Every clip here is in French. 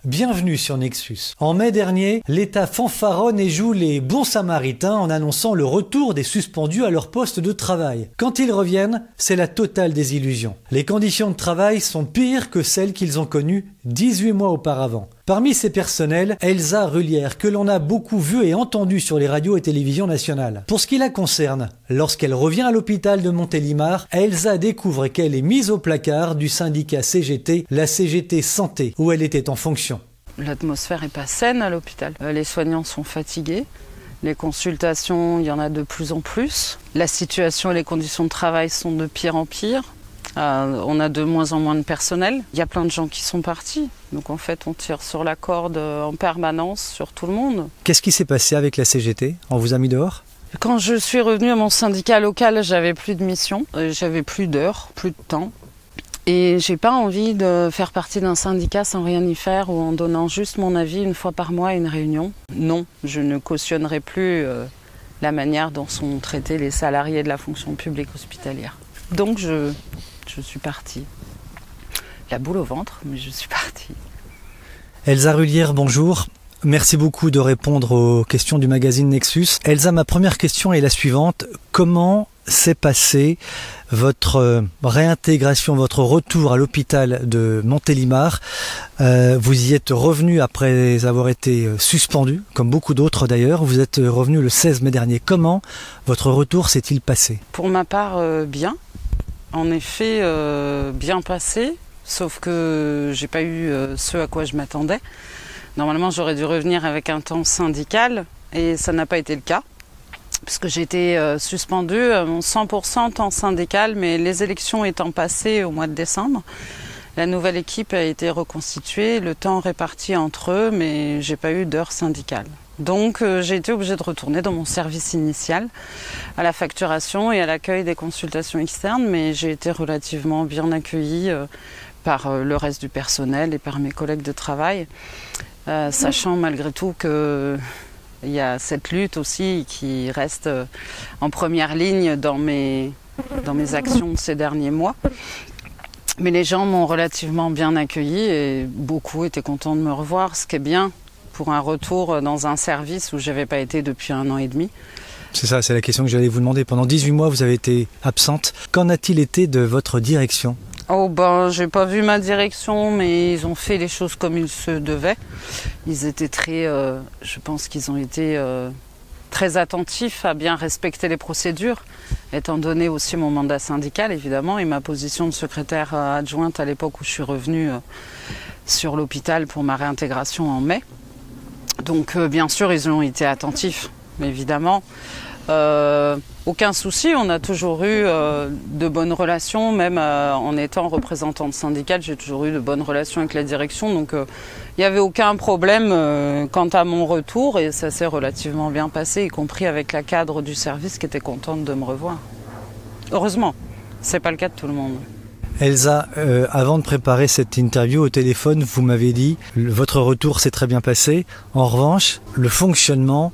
Bienvenue sur Nexus. En mai dernier, l'État fanfaronne et joue les bons samaritains en annonçant le retour des suspendus à leur poste de travail. Quand ils reviennent, c'est la totale désillusion. Les conditions de travail sont pires que celles qu'ils ont connues 18 mois auparavant. Parmi ces personnels, Elsa Rullière, que l'on a beaucoup vue et entendue sur les radios et télévisions nationales. Pour ce qui la concerne, lorsqu'elle revient à l'hôpital de Montélimar, Elsa découvre qu'elle est mise au placard du syndicat CGT, la CGT Santé, où elle était en fonction. L'atmosphère n'est pas saine à l'hôpital. Les soignants sont fatigués. Les consultations, il y en a de plus en plus. La situation et les conditions de travail sont de pire en pire. On a de moins en moins de personnel. Il y a plein de gens qui sont partis. Donc en fait, on tire sur la corde en permanence sur tout le monde. Qu'est-ce qui s'est passé avec la CGT? On vous a mis dehors? Quand je suis revenue à mon syndicat local, j'avais plus de mission, j'avais plus d'heures, plus de temps. Et j'ai pas envie de faire partie d'un syndicat sans rien y faire ou en donnant juste mon avis une fois par mois à une réunion. Non, je ne cautionnerai plus la manière dont sont traités les salariés de la fonction publique hospitalière. Donc je suis partie. La boule au ventre, mais je suis partie. Elsa Rullière, bonjour. Merci beaucoup de répondre aux questions du magazine Nexus. Elsa, ma première question est la suivante. Comment s'est passée votre réintégration, votre retour à l'hôpital de Montélimar? Vous y êtes revenu après avoir été suspendu, comme beaucoup d'autres d'ailleurs. Vous êtes revenu le 16 mai dernier. Comment votre retour s'est-il passé? Pour ma part, bien. En effet, bien passé. Sauf que j'ai pas eu ce à quoi je m'attendais. Normalement, j'aurais dû revenir avec un temps syndical et ça n'a pas été le cas. Puisque j'ai été suspendue à mon 100% temps syndical, mais les élections étant passées au mois de décembre, la nouvelle équipe a été reconstituée, le temps réparti entre eux, mais j'ai pas eu d'heure syndicale. Donc j'ai été obligée de retourner dans mon service initial, à la facturation et à l'accueil des consultations externes, mais j'ai été relativement bien accueillie par le reste du personnel et par mes collègues de travail, sachant malgré tout que il y a cette lutte aussi qui reste en première ligne dans mes actions de ces derniers mois. Mais les gens m'ont relativement bien accueilli et beaucoup étaient contents de me revoir, ce qui est bien pour un retour dans un service où je n'avais pas été depuis 1 an et demi. C'est ça, c'est la question que j'allais vous demander. Pendant 18 mois, vous avez été absente. Qu'en a-t-il été de votre direction? Oh ben, j'ai pas vu ma direction, mais ils ont fait les choses comme ils se devaient. Ils étaient je pense qu'ils ont été très attentifs à bien respecter les procédures, étant donné aussi mon mandat syndical évidemment et ma position de secrétaire adjointe à l'époque où je suis revenue sur l'hôpital pour ma réintégration en mai. Donc bien sûr, ils ont été attentifs, évidemment. Aucun souci, on a toujours eu de bonnes relations, même en étant représentante syndicale, j'ai toujours eu de bonnes relations avec la direction, donc il n'y avait aucun problème quant à mon retour et ça s'est relativement bien passé, y compris avec la cadre du service qui était contente de me revoir. Heureusement, c'est pas le cas de tout le monde. Elsa, avant de préparer cette interview au téléphone, vous m'avez dit votre retour s'est très bien passé. En revanche, le fonctionnement,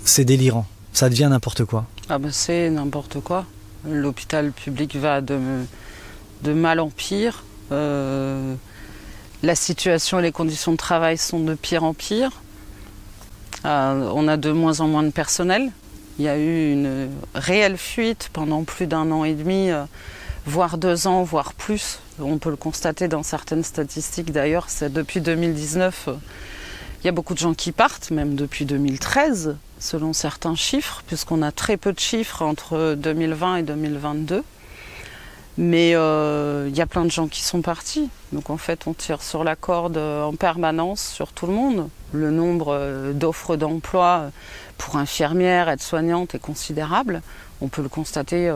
c'est délirant. Ça devient n'importe quoi. Ah ben c'est n'importe quoi. L'hôpital public va de mal en pire. La situation et les conditions de travail sont de pire en pire. On a de moins en moins de personnel. Il y a eu une réelle fuite pendant plus d'1 an et demi, voire 2 ans, voire plus. On peut le constater dans certaines statistiques d'ailleurs. Depuis 2019, il y a beaucoup de gens qui partent, même depuis 2013. Selon certains chiffres, puisqu'on a très peu de chiffres entre 2020 et 2022. Mais il y a plein de gens qui sont partis. Donc en fait, on tire sur la corde en permanence sur tout le monde. Le nombre d'offres d'emploi pour infirmières, aides-soignantes est considérable. On peut le constater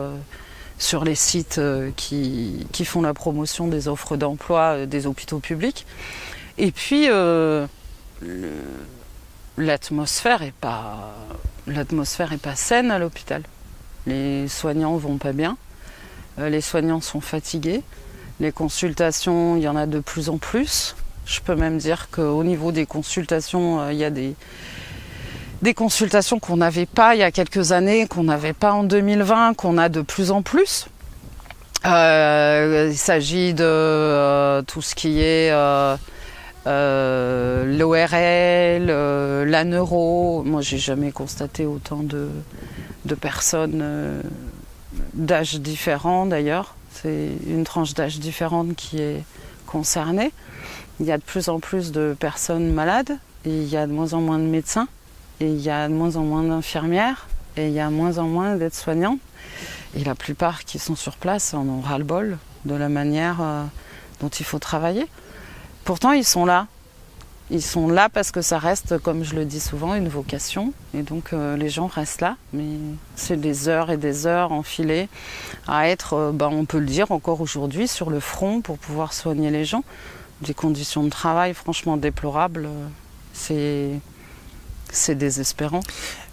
sur les sites qui font la promotion des offres d'emploi des hôpitaux publics. Et puis, l'atmosphère est pas saine à l'hôpital. Les soignants vont pas bien, les soignants sont fatigués, les consultations, il y en a de plus en plus. Je peux même dire qu'au niveau des consultations, il y a des consultations qu'on n'avait pas il y a quelques années, qu'on n'avait pas en 2020, qu'on a de plus en plus. Il s'agit de tout ce qui est l'ORL, la neuro. Moi, j'ai jamais constaté autant de personnes d'âge différents d'ailleurs. C'est une tranche d'âge différente qui est concernée. Il y a de plus en plus de personnes malades, et il y a de moins en moins de médecins, et il y a de moins en moins d'infirmières, et il y a de moins en moins d'aides-soignants. Et la plupart qui sont sur place en ont ras-le-bol de la manière dont il faut travailler. Pourtant, ils sont là. Ils sont là parce que ça reste, comme je le dis souvent, une vocation. Et donc, les gens restent là. Mais c'est des heures et des heures enfilées à être, on peut le dire encore aujourd'hui, sur le front pour pouvoir soigner les gens. Des conditions de travail franchement déplorables. C'est désespérant.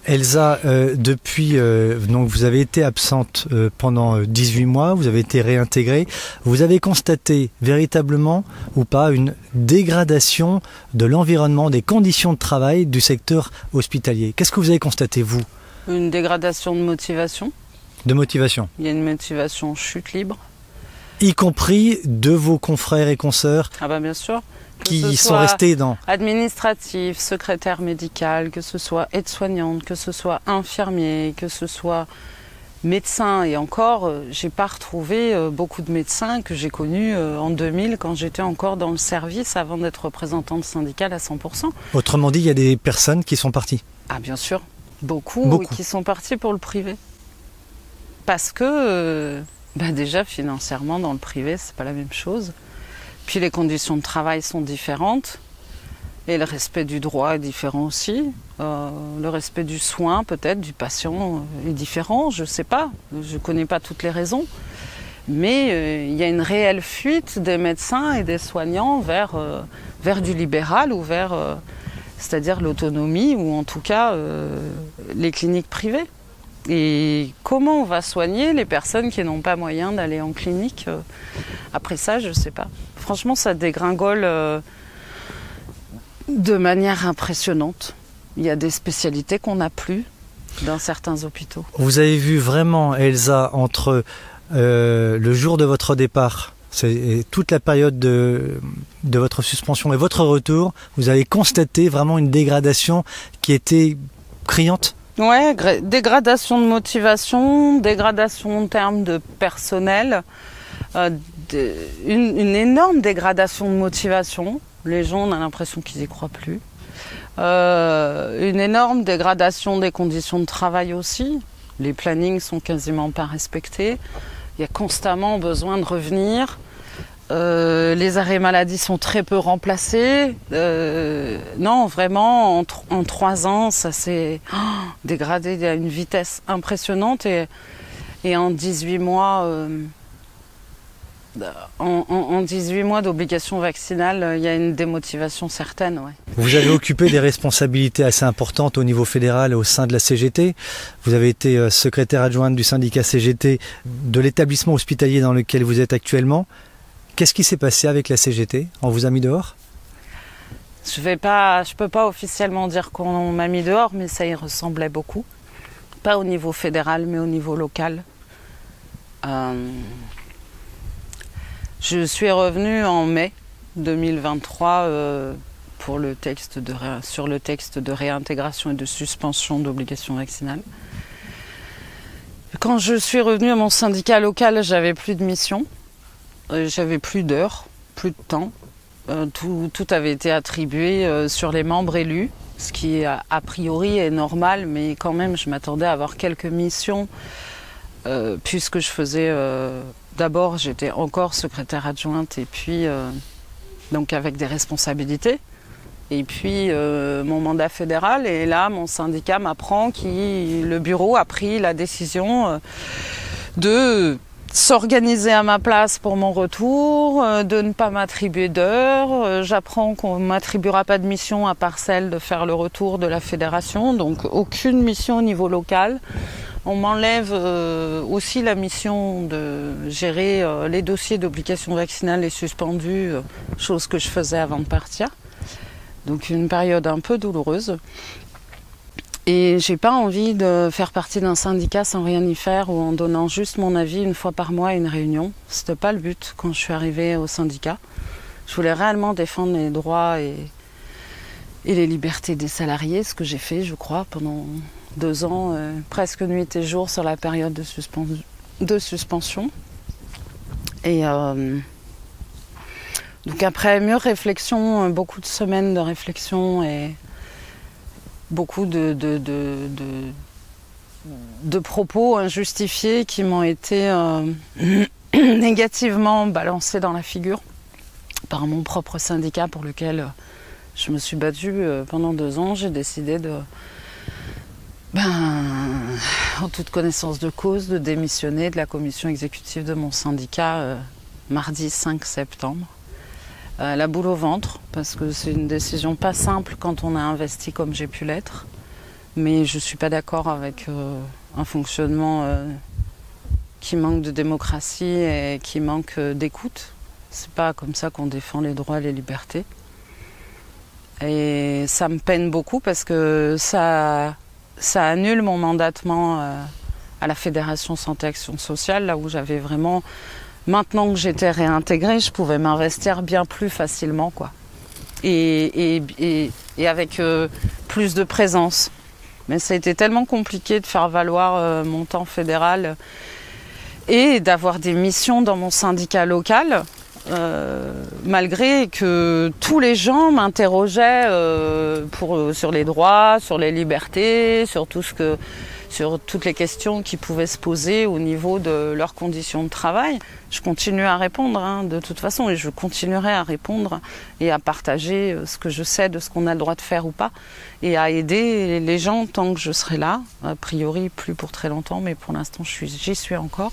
Elsa, depuis, donc vous avez été absente pendant 18 mois, vous avez été réintégrée. Vous avez constaté véritablement ou pas une dégradation de l'environnement, des conditions de travail du secteur hospitalier. Qu'est-ce que vous avez constaté, vous? Une dégradation de motivation. De motivation. Il y a une motivation chute libre. Y compris de vos confrères et consoeurs? Ah bien sûr. Qui sont restés dans... Administratif, secrétaire médical, que ce soit aide-soignante, que ce soit infirmier, que ce soit médecin. Et encore, j'ai pas retrouvé beaucoup de médecins que j'ai connus en 2000 quand j'étais encore dans le service avant d'être représentante syndicale à 100%. Autrement dit, il y a des personnes qui sont parties? Ah bien sûr, beaucoup. Qui sont partis pour le privé. Parce que déjà financièrement dans le privé, c'est pas la même chose. Puis les conditions de travail sont différentes et le respect du droit est différent aussi. Le respect du soin peut-être, du patient est différent, je ne sais pas, je ne connais pas toutes les raisons. Mais il y a une réelle fuite des médecins et des soignants vers du libéral ou c'est-à-dire l'autonomie ou en tout cas les cliniques privées. Et comment on va soigner les personnes qui n'ont pas moyen d'aller en clinique après ça, je ne sais pas. Franchement, ça dégringole de manière impressionnante. Il y a des spécialités qu'on n'a plus dans certains hôpitaux. Vous avez vu vraiment, Elsa, entre le jour de votre départ, c'est toute la période de votre suspension et votre retour, vous avez constaté vraiment une dégradation qui était criante? Ouais, dégradation de motivation, dégradation en termes de personnel, une énorme dégradation de motivation. Les gens, on a l'impression qu'ils n'y croient plus. Une énorme dégradation des conditions de travail aussi. Les plannings sont quasiment pas respectés. Il y a constamment besoin de revenir. Les arrêts maladie sont très peu remplacés. Non, vraiment, en 3 ans, ça s'est dégradé à une vitesse impressionnante. Et en 18 mois, en 18 mois d'obligation vaccinale, il y a une démotivation certaine. Ouais. Vous avez occupé des responsabilités assez importantes au niveau fédéral au sein de la CGT. Vous avez été secrétaire adjointe du syndicat CGT de l'établissement hospitalier dans lequel vous êtes actuellement. Qu'est-ce qui s'est passé avec la CGT? On vous a mis dehors? Je peux pas officiellement dire qu'on m'a mis dehors, mais ça y ressemblait beaucoup. Pas au niveau fédéral, mais au niveau local. Je suis revenue en mai 2023 sur le texte de réintégration et de suspension d'obligation vaccinale. Quand je suis revenue à mon syndicat local, j'avais plus de mission. J'avais plus d'heures, plus de temps. Tout avait été attribué sur les membres élus, ce qui a priori est normal, mais quand même je m'attendais à avoir quelques missions puisque je faisais... D'abord j'étais encore secrétaire adjointe et puis donc avec des responsabilités. Et puis mon mandat fédéral, et là mon syndicat m'apprend le bureau a pris la décision de s'organiser à ma place pour mon retour, de ne pas m'attribuer d'heures. J'apprends qu'on ne m'attribuera pas de mission à part celle de faire le retour de la fédération, donc aucune mission au niveau local. On m'enlève aussi la mission de gérer les dossiers d'obligation vaccinale et suspendus, chose que je faisais avant de partir. Donc une période un peu douloureuse. Et j'ai pas envie de faire partie d'un syndicat sans rien y faire ou en donnant juste mon avis une fois par mois à une réunion. C'était pas le but quand je suis arrivée au syndicat. Je voulais réellement défendre les droits et les libertés des salariés, ce que j'ai fait, je crois, pendant 2 ans, presque nuit et jour sur la période de suspension. Et donc après mûre réflexion, beaucoup de semaines de réflexion et beaucoup de propos injustifiés qui m'ont été négativement balancés dans la figure par mon propre syndicat pour lequel je me suis battue pendant 2 ans. J'ai décidé en toute connaissance de cause, de démissionner de la commission exécutive de mon syndicat mardi 5 septembre. La boule au ventre, parce que c'est une décision pas simple quand on a investi comme j'ai pu l'être. Mais je ne suis pas d'accord avec un fonctionnement qui manque de démocratie et qui manque d'écoute. C'est pas comme ça qu'on défend les droits et les libertés. Et ça me peine beaucoup parce que ça annule mon mandatement à la Fédération Santé Action Sociale, là où j'avais vraiment... Maintenant que j'étais réintégrée, je pouvais m'investir bien plus facilement, quoi. Et avec plus de présence. Mais ça a été tellement compliqué de faire valoir mon temps fédéral et d'avoir des missions dans mon syndicat local, malgré que tous les gens m'interrogeaient sur les droits, sur les libertés, sur toutes les questions qui pouvaient se poser au niveau de leurs conditions de travail. Je continue à répondre, de toute façon, et je continuerai à répondre et à partager ce que je sais de ce qu'on a le droit de faire ou pas, et à aider les gens tant que je serai là. A priori, plus pour très longtemps, mais pour l'instant, j'y suis encore.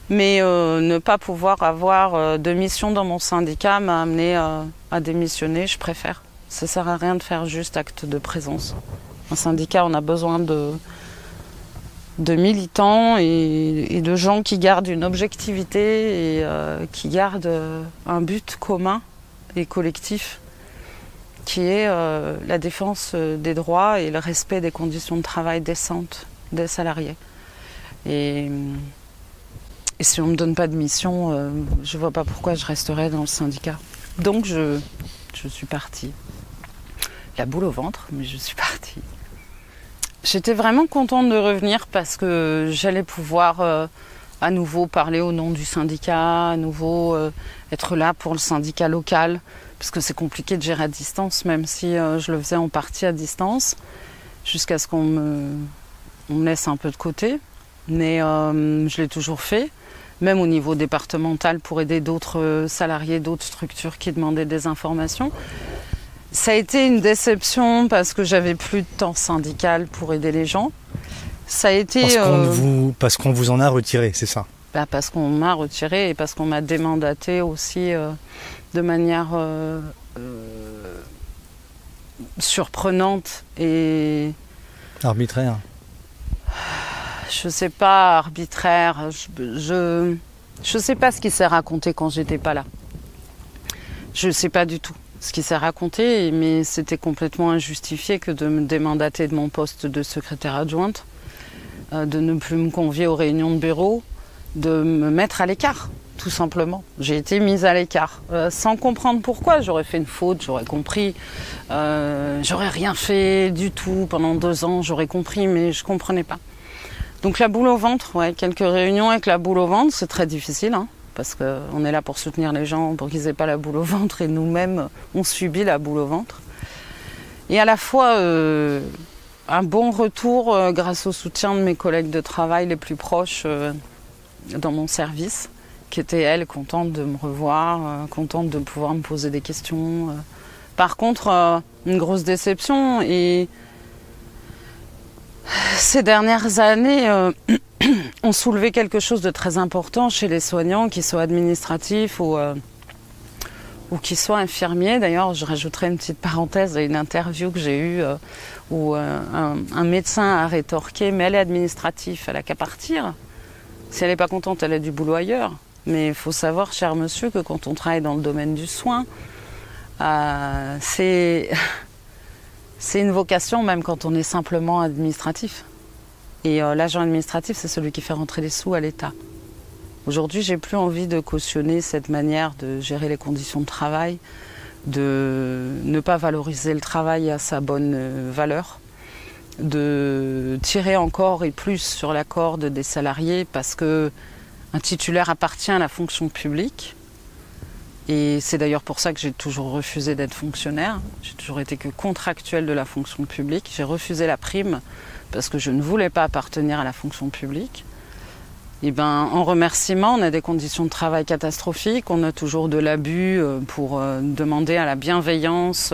Mais ne pas pouvoir avoir de mission dans mon syndicat m'a amené à démissionner, je préfère. Ça ne sert à rien de faire juste acte de présence. Un syndicat, on a besoin de militants et de gens qui gardent une objectivité et qui gardent un but commun et collectif qui est la défense des droits et le respect des conditions de travail décentes des salariés. Et si on ne me donne pas de mission, je ne vois pas pourquoi je resterai dans le syndicat. Donc je suis partie. La boule au ventre, mais je suis partie. J'étais vraiment contente de revenir parce que j'allais pouvoir à nouveau parler au nom du syndicat, à nouveau être là pour le syndicat local, parce que c'est compliqué de gérer à distance, même si je le faisais en partie à distance, jusqu'à ce qu'on me laisse un peu de côté. Mais je l'ai toujours fait, même au niveau départemental pour aider d'autres salariés, d'autres structures qui demandaient des informations. Ça a été une déception parce que j'avais plus de temps syndical pour aider les gens. Ça a été parce qu'on vous en a retiré, c'est ça? Parce qu'on m'a retiré et parce qu'on m'a démandaté aussi de manière surprenante et arbitraire. Je sais pas, arbitraire. Je sais pas ce qui s'est raconté quand j'étais pas là. Je sais pas du tout ce qui s'est raconté, mais c'était complètement injustifié que de me démandater de mon poste de secrétaire adjointe, de ne plus me convier aux réunions de bureau, de me mettre à l'écart, tout simplement. J'ai été mise à l'écart, sans comprendre pourquoi. J'aurais fait une faute, j'aurais compris. J'aurais rien fait du tout pendant 2 ans, j'aurais compris, mais je comprenais pas. Donc la boule au ventre, ouais, quelques réunions avec la boule au ventre, c'est très difficile, parce qu'on est là pour soutenir les gens, pour qu'ils n'aient pas la boule au ventre, et nous-mêmes, on subit la boule au ventre. Et à la fois, un bon retour grâce au soutien de mes collègues de travail les plus proches dans mon service, qui étaient, elles, contentes de me revoir, contentes de pouvoir me poser des questions. Par contre, une grosse déception, et ces dernières années ont soulevé quelque chose de très important chez les soignants, qu'ils soient administratifs ou qu'ils soient infirmiers. D'ailleurs, je rajouterai une petite parenthèse à une interview que j'ai eue où un médecin a rétorqué « mais elle est administrative, elle n'a qu'à partir. Si elle n'est pas contente, elle a du boulot ailleurs. » Mais il faut savoir, cher monsieur, que quand on travaille dans le domaine du soin, c'est une vocation même quand on est simplement administratif. Et l'agent administratif, c'est celui qui fait rentrer les sous à l'État. Aujourd'hui, j'ai plus envie de cautionner cette manière de gérer les conditions de travail, de ne pas valoriser le travail à sa bonne valeur, de tirer encore et plus sur la corde des salariés parce qu'un titulaire appartient à la fonction publique. Et c'est d'ailleurs pour ça que j'ai toujours refusé d'être fonctionnaire. J'ai toujours été que contractuelle de la fonction publique. J'ai refusé la prime parce que je ne voulais pas appartenir à la fonction publique. Et ben, en remerciement, on a des conditions de travail catastrophiques, on a toujours de l'abus pour demander à la bienveillance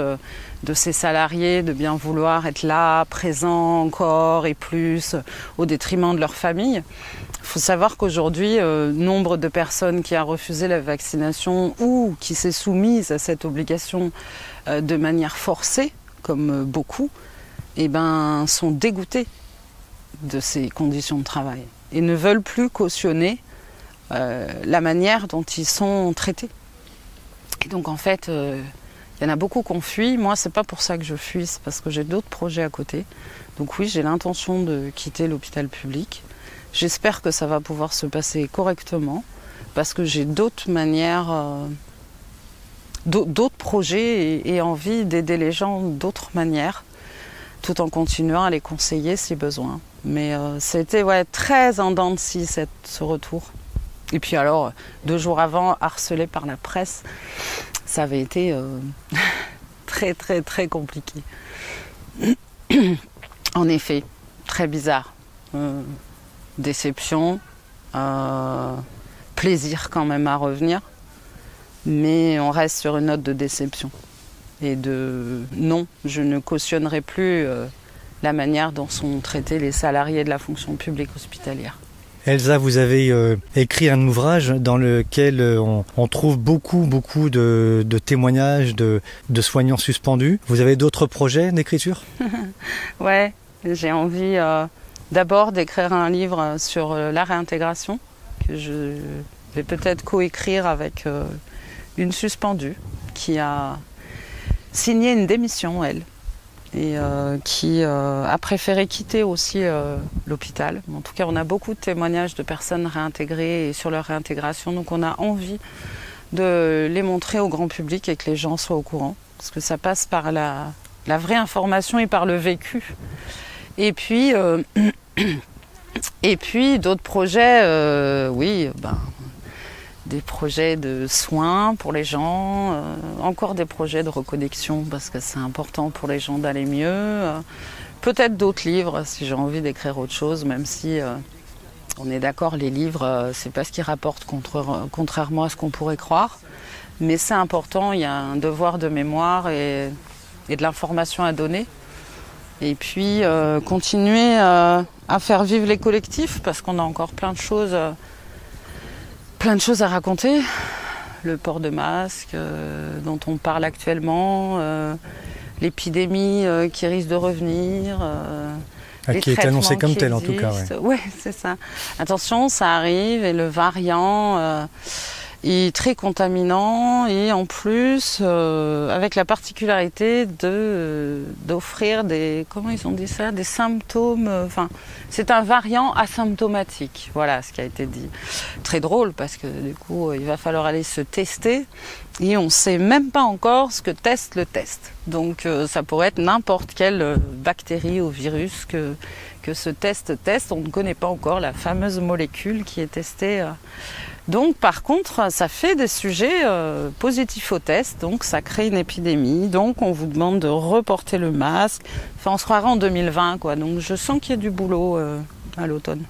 de ces salariés de bien vouloir être là, présents encore et plus, au détriment de leur famille. Il faut savoir qu'aujourd'hui, nombre de personnes qui a refusé la vaccination ou qui s'est soumise à cette obligation de manière forcée, comme beaucoup, eh ben, sont dégoûtées de ces conditions de travail et ne veulent plus cautionner la manière dont ils sont traités. Et donc en fait, il y en a beaucoup qui ont fui. Moi, c'est pas pour ça que je fuis, c'est parce que j'ai d'autres projets à côté. Donc oui, j'ai l'intention de quitter l'hôpital public. J'espère que ça va pouvoir se passer correctement, parce que j'ai d'autres manières, d'autres projets et envie d'aider les gens d'autres manières, tout en continuant à les conseiller si besoin. Mais c'était très en dents de scie ce retour. Et puis alors, 2 jours avant, harcelé par la presse, ça avait été très très très compliqué. En effet, très bizarre. Déception, plaisir quand même à revenir, mais on reste sur une note de déception. Et de non, je ne cautionnerai plus la manière dont sont traités les salariés de la fonction publique hospitalière. Elsa, vous avez écrit un ouvrage dans lequel on trouve beaucoup de témoignages de soignants suspendus. Vous avez d'autres projets d'écriture ? Ouais, j'ai envie d'abord d'écrire un livre sur la réintégration, que je vais peut-être coécrire avec une suspendue qui a signé une démission, elle, et qui a préféré quitter aussi l'hôpital. En tout cas, on a beaucoup de témoignages de personnes réintégrées et sur leur réintégration, donc on a envie de les montrer au grand public et que les gens soient au courant, parce que ça passe par la vraie information et par le vécu. Et puis d'autres projets, des projets de soins pour les gens, encore des projets de reconnexion parce que c'est important pour les gens d'aller mieux, peut-être d'autres livres si j'ai envie d'écrire autre chose, même si on est d'accord, les livres, c'est pas ce qui rapporte contrairement à ce qu'on pourrait croire, mais c'est important, il y a un devoir de mémoire et de l'information à donner. Et puis continuer à faire vivre les collectifs parce qu'on a encore plein de choses à raconter. Le port de masque dont on parle actuellement, l'épidémie qui risque de revenir. Qui est annoncée comme telle en tout cas. Ouais, c'est ça. Attention, ça arrive et le variant est très contaminant et en plus avec la particularité d'offrir des symptômes, c'est un variant asymptomatique, voilà ce qui a été dit. Très drôle parce que du coup il va falloir aller se tester et on ne sait même pas encore ce que teste le test, donc ça pourrait être n'importe quelle bactérie ou virus que ce teste, on ne connaît pas encore la fameuse molécule qui est testée. Donc par contre, ça fait des sujets positifs au test, donc ça crée une épidémie, donc on vous demande de reporter le masque. Enfin, on se croirait en 2020, quoi. Donc je sens qu'il y a du boulot à l'automne.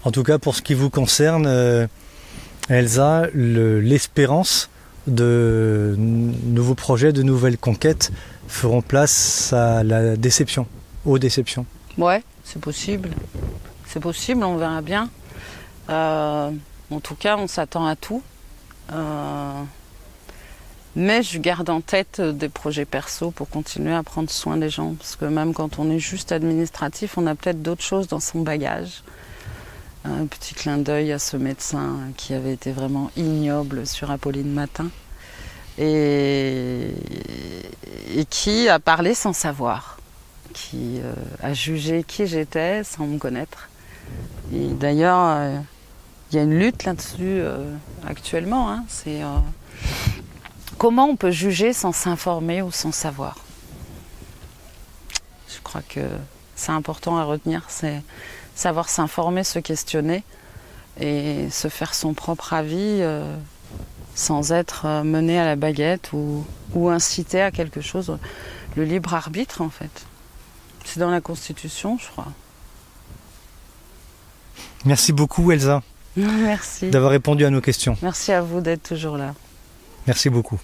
En tout cas, pour ce qui vous concerne, Elsa, l'espérance de nouveaux projets, de nouvelles conquêtes feront place à la déception, aux déceptions. Ouais, c'est possible. C'est possible, on verra bien. En tout cas, on s'attend à tout. Mais je garde en tête des projets perso pour continuer à prendre soin des gens. Parce que même quand on est juste administratif, on a peut-être d'autres choses dans son bagage. Un petit clin d'œil à ce médecin qui avait été vraiment ignoble sur Apolline Matin. Et qui a parlé sans savoir. Qui a jugé qui j'étais sans me connaître. Et d'ailleurs... il y a une lutte là-dessus actuellement. Hein. C'est comment on peut juger sans s'informer ou sans savoir. Je crois que c'est important à retenir, c'est savoir s'informer, se questionner et se faire son propre avis sans être mené à la baguette ou incité à quelque chose. Le libre arbitre, en fait. C'est dans la Constitution, je crois. Merci beaucoup, Elsa. Merci. D'avoir répondu à nos questions. Merci à vous d'être toujours là. Merci beaucoup.